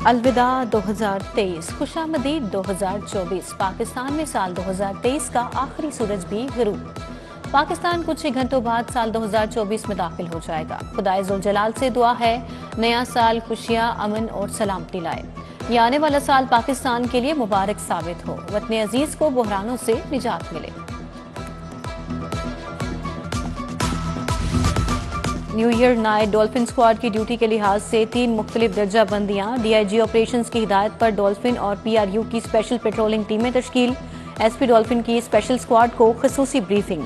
अलविदा 2023, खुशामदीद 2024। पाकिस्तान में साल 2023 का आखिरी सूरज भी गुरूब। पाकिस्तान कुछ ही घंटों बाद साल 2024 में दाखिल हो जाएगा। खुदाए जुल जलाल से दुआ है नया साल खुशियां, अमन और सलामती लाए। ये आने वाला साल पाकिस्तान के लिए मुबारक साबित हो, वतन अजीज को बहरानों से निजात मिले। New year night dolphin squad की ड्यूटी के लिहाज से 3 मुख्तलिफ दर्जा बंदियां। डीआईजी ऑपरेशंस की हिदायत पर डॉल्फिन और पीआरयू की स्पेशल पेट्रोलिंग टीमें तश्कील। एसपी डॉल्फिन की स्पेशल स्क्वाड को खसूसी ब्रीफिंग,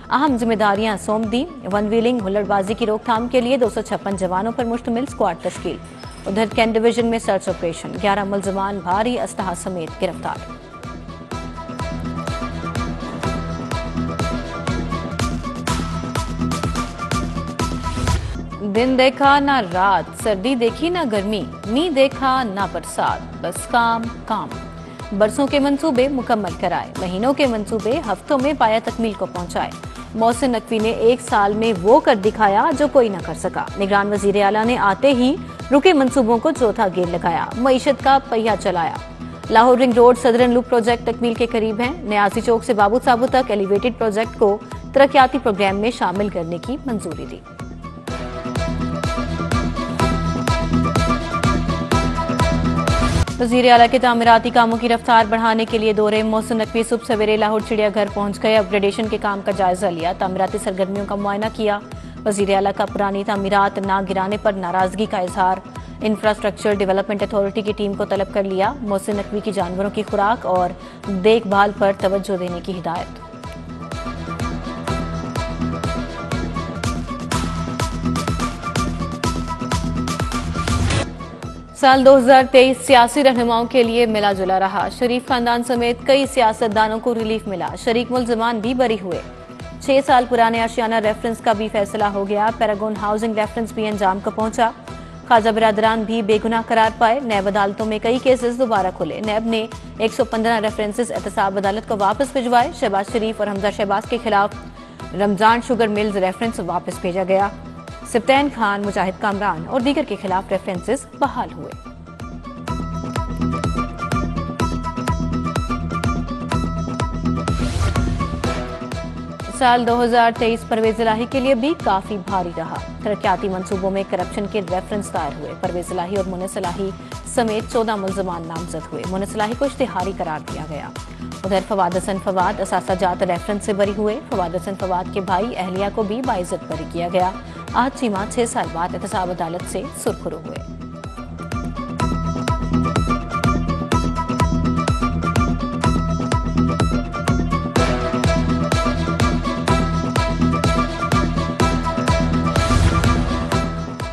अहम जिम्मेदारियां सौंप दी। वन व्हीलिंग हुल्लड़बाजी की रोकथाम के लिए 256 जवानों पर मुश्तमिल स्क्वाड तश्कील। उधर कैंट डिवीजन में सर्च ऑपरेशन, 11 मुलजमान भारी असलहा समेत गिरफ्तार। दिन देखा ना रात, सर्दी देखी ना गर्मी, मी देखा ना बरसात, बस काम काम। बरसों के मंसूबे मुकम्मल कराए, महीनों के मंसूबे हफ्तों में पाया तकमील को पहुंचाए। मोहसिन नकवी ने 1 साल में वो कर दिखाया जो कोई न कर सका। निगरान वजीर आला ने आते ही रुके मंसूबों को चौथा गेर लगाया, मईशत का पहिया चलाया। Lahore ring road southern loop project तकमील के करीब है। न्यासी चौक से बाबू साबू तक एलिवेटेड प्रोजेक्ट को तरक्याती प्रोग्राम में शामिल करने की मंजूरी दी। वज़ीर आला के तामीराती कामों की रफ्तार बढ़ाने के लिए दौरे। मोहसिन नकवी सुबह सवेरे लाहौर चिड़ियाघर पहुंच गए, अपग्रेडेशन के काम का जायजा लिया, तामीराती सरगर्मियों का मुआयना किया। वज़ीर आला का पुरानी तामीरात ना गिराने पर नाराजगी का इजहार। इंफ्रास्ट्रक्चर डेवलपमेंट अथॉरिटी की टीम को तलब कर लिया। मोहसिन नकवी की जानवरों की खुराक और देखभाल पर तवज्जो देने की हिदायत। साल 2023 सियासी रहनुमाओं के लिए मिला जुला रहा। शरीफ खानदान समेत कई सियासतदानों को रिलीफ मिला, शरीक मुलजमान भी बरी हुए। 6 साल पुराने आशियाना रेफरेंस का भी फैसला हो गया। पैरागॉन हाउसिंग रेफरेंस भी अंजाम को पहुंचा। खाजा बिरादरान भी बेगुनाह करार पाए। नैब अदालतों में कई केसेस दोबारा खुले। नैब ने 115 रेफरेंसेस एहतसाब अदालत को वापस भिजवाए। शहबाज शरीफ और हमजा शहबाज के खिलाफ रमजान शुगर मिल्स रेफरेंस वापस भेजा गया। सिप्तैन खान, मुजाहिद कामरान और दीगर के खिलाफ रेफरेंसेस बहाल हुए। साल 2023 परवेज इलाही के लिए भी काफी भारी रहा। तरक्याती मंसूबों में करप्शन के रेफरेंस दायर हुए। परवेज इलाही और मुनिस इलाही समेत 14 मुलजमान नामजद हुए। मुनिस इलाही को इश्तिहारी करार दिया गया। उधर फवाद हसन फवाद असासाजात रेफरेंस से बरी हुए। फवाद हसन फवाद के भाई अहलिया को भी बाइज्जत बरी किया गया। आज चीमा 6 साल बाद एहतसाब अदालत से सुरखरू हुए।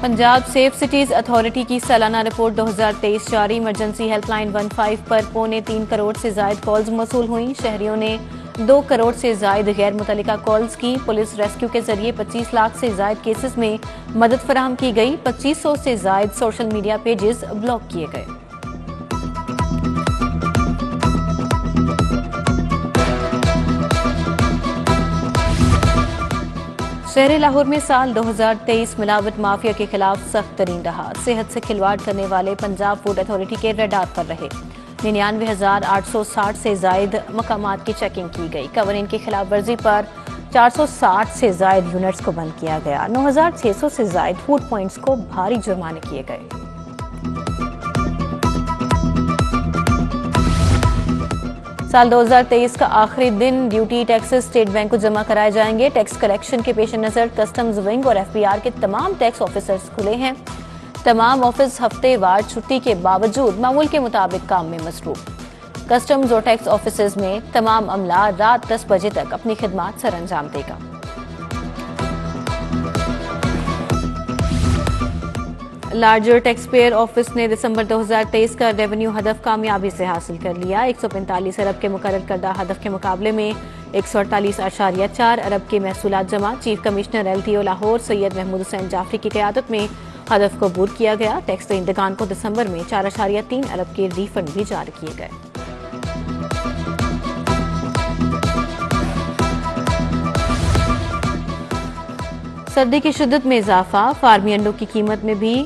पंजाब सेफ सिटीज अथॉरिटी की सालाना रिपोर्ट 2023 जारी। इमरजेंसी हेल्पलाइन 15 पर 3.25 करोड़ से जायद कॉल्स मौसूल हुई। शहरियों ने 2 करोड़ से जायद गैर मुतल्लिका कॉल्स की। पुलिस रेस्क्यू के जरिए 25 लाख से जायद केसेस में मदद फराहम की गई। 2500 से जायद सोशल मीडिया पेजेस ब्लॉक किए गए। शहर लाहौर में साल 2023 मिलावट माफिया के खिलाफ सख्त तरीन रहा। सेहत से खिलवाड़ करने वाले पंजाब फूड अथॉरिटी के रडार पर रहे। 99,860 से जायद मकामात की चेकिंग की गई। कवरीन की खिलाफ वर्जी पर 460 से जायद यूनिट्स को बंद किया गया। 9,600 से जायद फूड पॉइंट्स को भारी जुर्माने किए गए। साल 2023 का आखिरी दिन ड्यूटी टैक्सेस स्टेट बैंक को जमा कराए जाएंगे। टैक्स कलेक्शन के पेश नजर कस्टम्स विंग और एफबीआर के तमाम टैक्स ऑफिसर्स खुले हैं। तमाम ऑफिस हफ्तेवार छुट्टी के बावजूद मामूल के मुताबिक काम में मसरूफ। कस्टम्स और टैक्स ऑफिसर्स में तमाम अमला रात 10 बजे तक अपनी खिदमात सर अंजाम देगा। लार्जर टैक्स पेयर ऑफिस ने दिसंबर 2023 का रेवेन्यू हदफ कामयाबी से हासिल कर लिया। 145 अरब के मुकर्रर करदा हदफ के मुकाबले में 148.4 अरब के महसूलात जमा। Chief commissioner LTO Lahore Syed Mahmood Hussain Jafri की क़यादत में हदफ को अबूर किया गया। टैक्स दहिंदगान को दिसंबर में 4.3 अरब के रिफंड भी जारी किए गए। सर्दी की शिद्दत में इजाफा, फार्मी अंडों की कीमत में भी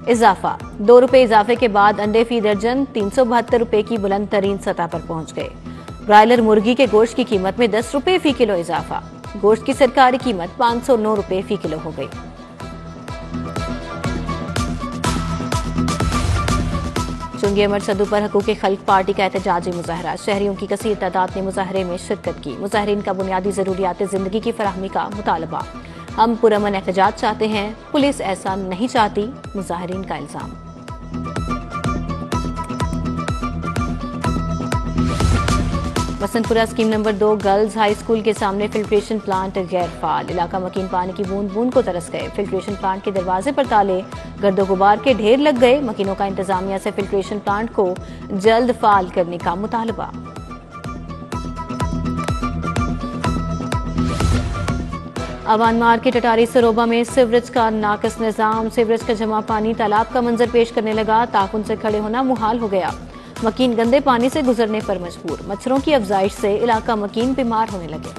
इजाफा। ₹2 इजाफे के बाद अंडे फी दर्जन ₹372 की बुलंद तरीन सतह पर पहुंच गए। ब्रायलर मुर्गी के गोश्त की कीमत में ₹10 फी किलो इजाफा। गोश्त की सरकारी कीमत ₹509 फी किलो हो गई। चुंगी अमर सदू पर हकूक़ खल्क पार्टी का एहतजाजी मुजाहरा। शहरियों की कसीर तादाद ने मुजाहरे में शिरकत की। मुजाहरीन का बुनियादी जरूरियात जिंदगी की फराहमी का मुतालबा। हम पुरअमन एहतजाज चाहते हैं, पुलिस ऐसा नहीं चाहती, मुजाहरीन का इल्जाम। Basantpura scheme number 2 girls high school के सामने फिल्ट्रेशन प्लांट गैर फाल। इलाका मकीन पानी की बूंद बूंद को तरस गए। फिल्ट्रेशन प्लांट के दरवाजे पर ताले, गर्दो गुबार के ढेर लग गए। मकीनों का इंतजामिया से फिल्ट्रेशन प्लांट को जल्द फाल करने का मुतालबा। अवान मार्केट अटारी सरोबा में सीवरेज का नाकिस निजाम। सीवरेज का जमा पानी तालाब का मंजर पेश करने लगा। ताकुन से खड़े होना मुहाल हो गया। मकीन गंदे पानी से गुजरने पर मजबूर। मच्छरों की अफजाइश से इलाका मकीन बीमार होने लगे।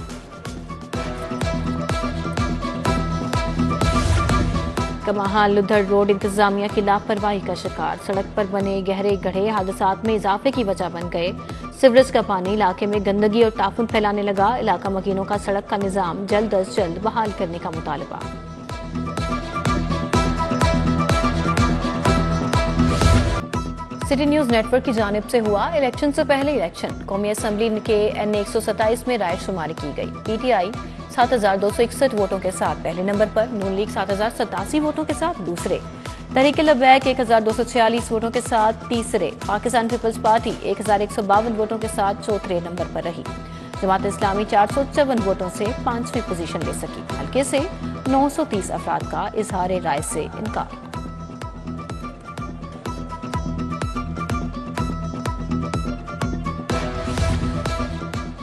कमाहाल लुधर रोड इंतजामिया की लापरवाही का शिकार। सड़क पर बने गहरे गड्ढे हादसात में इजाफे की वजह बन गए। सीवरेज का पानी इलाके में गंदगी और ताफुन फैलाने लगा। इलाका मकीनों का सड़क का निजाम जल्द अज जल्द बहाल करने का मुतालबा। सिटी न्यूज नेटवर्क की जानिब से हुआ इलेक्शन से पहले इलेक्शन। कौमी असम्बली के NA 127 में राय शुमारी की गई। PTI 7,261 वोटों के साथ पहले नंबर पर, नून लीग 7,087 वोटों के साथ दूसरे, तहरीक लबैक 1,246 वोटों के साथ तीसरे, पाकिस्तान पीपल्स पार्टी 1,152 वोटों के साथ चौथे नंबर पर रही। जमात इस्लामी 454 वोटों से 5वीं पोजीशन ले सकी। हल्के से 930 अफराद का इजहार राय से इनकार।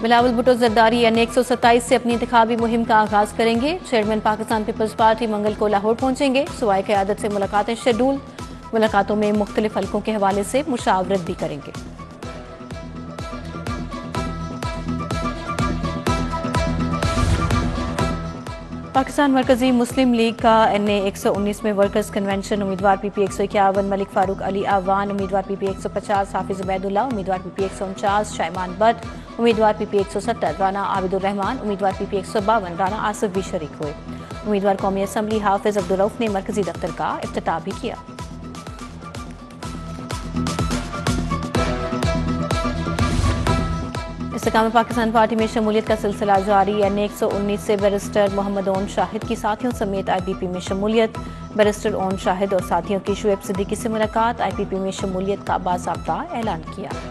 बिलावल भुट्टो जरदारी NA 127 से अपनी इंतखाबी मुहिम का आगाज करेंगे। चेयरमैन पाकिस्तान पीपल्स पार्टी मंगल को लाहौर पहुंचेंगे। सूबाई क़यादत से मुलाकातें शेड्यूल। मुलाकातों में मुख्तलिफ हलकों के हवाले से मुशावरत भी करेंगे। पाकिस्तान मरकजी मुस्लिम लीग का NA 119 में वर्कर्स कन्वेंशन। उम्मीदवार PP 151 मलिक फारूक अली आवान, उम्मीदवार PP 150 हाफिज उबैदुल्ला, उम्मीदवार PP 149 शाइमान बट, उम्मीदवार PP 170 राना आबिदुर रहमान, उम्मीदवार PP 152 राना आसिफ भी शरीक हुए। उम्मीदवार कौमी असम्बली हाफिज अब्दुल रऊफ ने मरकजी दफ्तर का इफ्तिताह भी किया। इस्तेकाम पाकिस्तान पार्टी में शमूलियत का सिलसिला जारी। NA 119 से बैरिस्टर मोहम्मद ओन शाहिद की साथियों समेत IPP में शमूलियत। बैरिस्टर ओन शाहिद और साथियों की शुएब सिद्दीकी से मुलाकात। IPP में शमूलियत का बाज़ाब्ता ऐलान किया।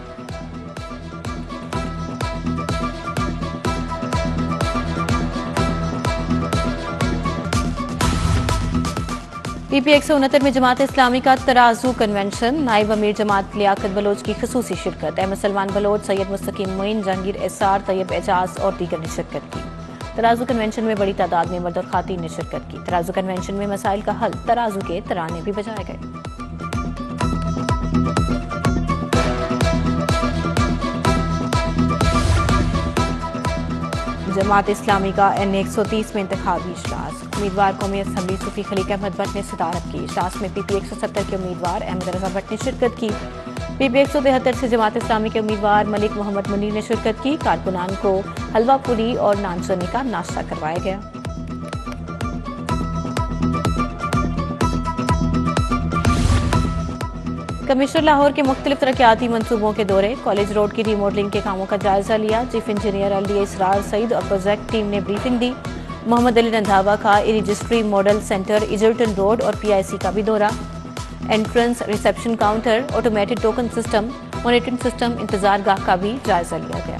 PP 169 में जमात इस्लामी का तराजू कन्वेंशन। नायब अमीर जमात लियाकत बलोच की खसूसी शिरकत। अहमद सलमान बलोच, सैयद मुस्तकीम मोइन, जहांगीर एसार, तैयब एजाज और दीगर ने शिरकत की। तराजू कन्वेंशन में बड़ी तादाद में मर्द और खातीन ने शिरकत की। तराजू कन्वेंशन में मसाइल का हल, तराजू के तराने भी बजाए गए। जमात इस्लामी का NA 130 में इंतखाबी इजलास। उम्मीदवार कौमी असम्बली सूफी खलीक अहमद भट्ट ने सदारत की। इजलास में PP 170 के उम्मीदवार अहमद रजा भट्ट ने शिरकत की। PP 173 से जमात इस्लामी के उम्मीदवार मलिक मोहम्मद मुनीर ने शिरकत की। कारकुनान को हलवा पूरी और नान चने का नाश्ता करवाया गया। कमिश्नर लाहौर के मुख्तलिफ तरक्याती मनसूबों के दौरे। कॉलेज रोड की रीमॉडलिंग के कामों का जायजा लिया। चीफ इंजीनियर LDA इसरार सईद और प्रोजेक्ट टीम ने ब्रीफिंग दी। मोहम्मद अली रंधावा का e registry model centre इजर्टन road और PIC का भी दौरा। Entrance, reception counter, automated token system, monitoring system, इंतजार गाह का भी जायजा लिया गया।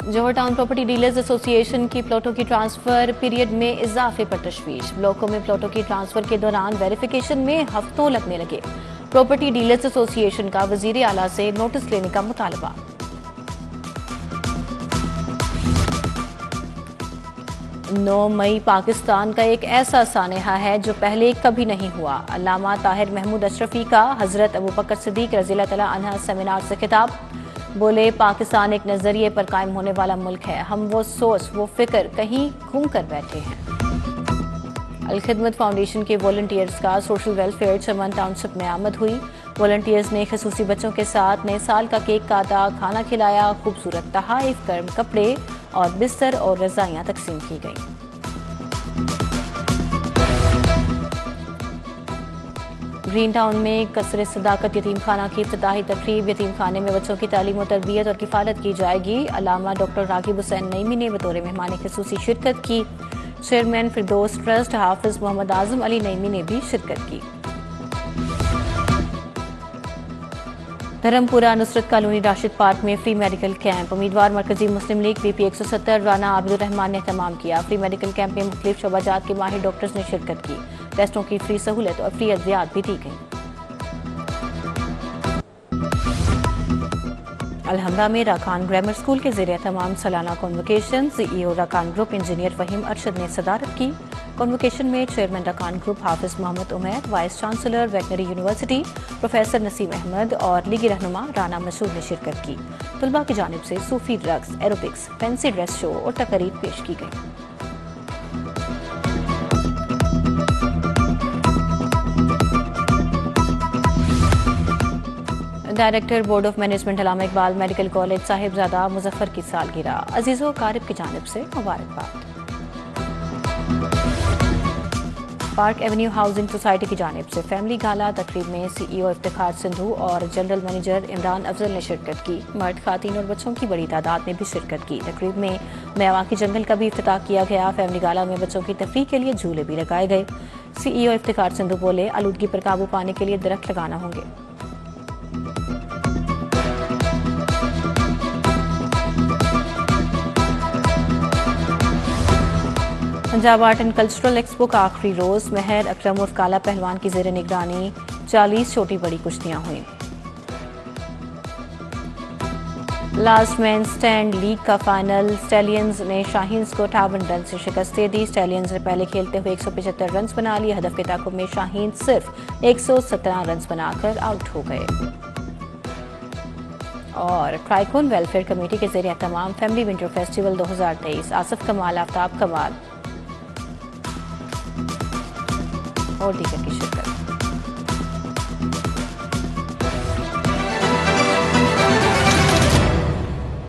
जौहर टाउन प्रॉपर्टी डीलर्स एसोसिएशन की प्लॉटों की ट्रांसफर पीरियड में इजाफे पर तशवीश। ब्लॉकों में प्लॉटों की ट्रांसफर के दौरान वेरिफिकेशन में हफ्तों लगने लगे। प्रॉपर्टी डीलर्स एसोसिएशन का वजीर आला से नोटिस लेने का मुतालबा। 9 मई पाकिस्तान का एक ऐसा सानेहा है जो पहले कभी नहीं हुआ। अल्लामा ताहिर महमूद अशरफी का हजरत अबू बकर सिद्दीक रज़ियल्लाहु तआला अन्हु सेमिनार से खिताब। बोले पाकिस्तान एक नजरिए पर कायम होने वाला मुल्क है, हम वो सोच वो फिक्र कहीं घूम कर बैठे हैं। अल खिदमत फाउंडेशन के वॉलंटियर्स का सोशल वेलफेयर चमन टाउनशिप में आमद हुई। वॉलंटियर्स ने खसूसी बच्चों के साथ नए साल का केक काटा, खाना खिलाया, खूबसूरत तहाइफ, गर्म कपड़े और बिस्तर और रजाइयां तकसीम की गईं। ग्रीन टाउन में कसर सदाकत यतीम खाना की इफ्तिताही तकरीब। यतीम खाने में बच्चों की तालीम और तरबियत और किफालत की जाएगी। अल्लामा डॉक्टर रागिब हुसैन नईमी ने बतौर मेहमान खसूसी शिरकत की। चेयरमैन फिरदौस ट्रस्ट हाफिज मोहम्मद आजम अली नईमी ने भी शिरकत की। धर्मपुरा नुसरत कॉलोनी राशिद पार्क में फ्री मेडिकल कैंप। उम्मीदवार मरकजी मुस्लिम लीग BP 170 राना आबिदुर रहमान ने तमाम किया। फ्री मेडिकल कैंप में मुख्तलिफ शोबाजात के माहिर डॉक्टर्स ने शिरकत की। टेस्टों की फ्री सहूलत और फ्री अद्वियात भी दी गई। अलहमरा में राकान ग्रामर स्कूल के ज़रिए तमाम सालाना convocation CEO Rakan group engineer Faheem Arshad ने सदारत की। कॉन्वोकेशन में chairman Rakan group Hafiz Mohammad Umaid, vice chancellor veterinary university professor Naseem Ahmed और लीगी रहनुमा राना मसूद ने शिरकत की। तलबा की जानिब से सूफी रक्स, एरोबिक्स, फैंसी ड्रेस शो और तकरीर पेश की गई। Director board of management Allama Iqbal medical college Sahibzada Muzaffar की सालगिरह। अजीज़ो कारिब की जानिब से मुबारकबाद। पार्क एवेन्यू हाउसिंग सोसाइटी की जानिब से फैमिली गाला तकरीब में CEO इफ्तिखार सिंधु और जनरल मैनेजर इमरान अफजल ने शिरकत की। मर्द, खातीन और बच्चों की बड़ी तादाद ने भी शिरकत की। तकरीब में मेवाकी जंगल का भी इफ्तिताह किया गया। फैमिली गाला में बच्चों की तफरीह के लिए झूले भी लगाए गए। CEO इफ्तिखार सिंधु बोले आलूदगी पर काबू पाने के लिए दरख्त लगाना होंगे। Punjab art and cultural expo का आखिरी रोज महर अकरम उर्फ काला पहलवान की जेर निगरानी 40 छोटी बड़ी कुश्तियां हुई। लास्ट मैन स्टैंड लीग का फाइनल स्टैलियंस ने शाहीन्स को 58 रन से शिकस्त दे दी। स्टैलियंस ने पहले खेलते हुए 175 रन बना लिए। हदफ के ताकुब में शाहीन सिर्फ 117 रन बनाकर आउट हो गए। और ट्राइकोन वेलफेयर कमेटी के जरिए तमाम फैमिली विंटर फेस्टिवल 2023 आसिफ कमाल, आफ्ताब कमाल और दीगर की शिरकत।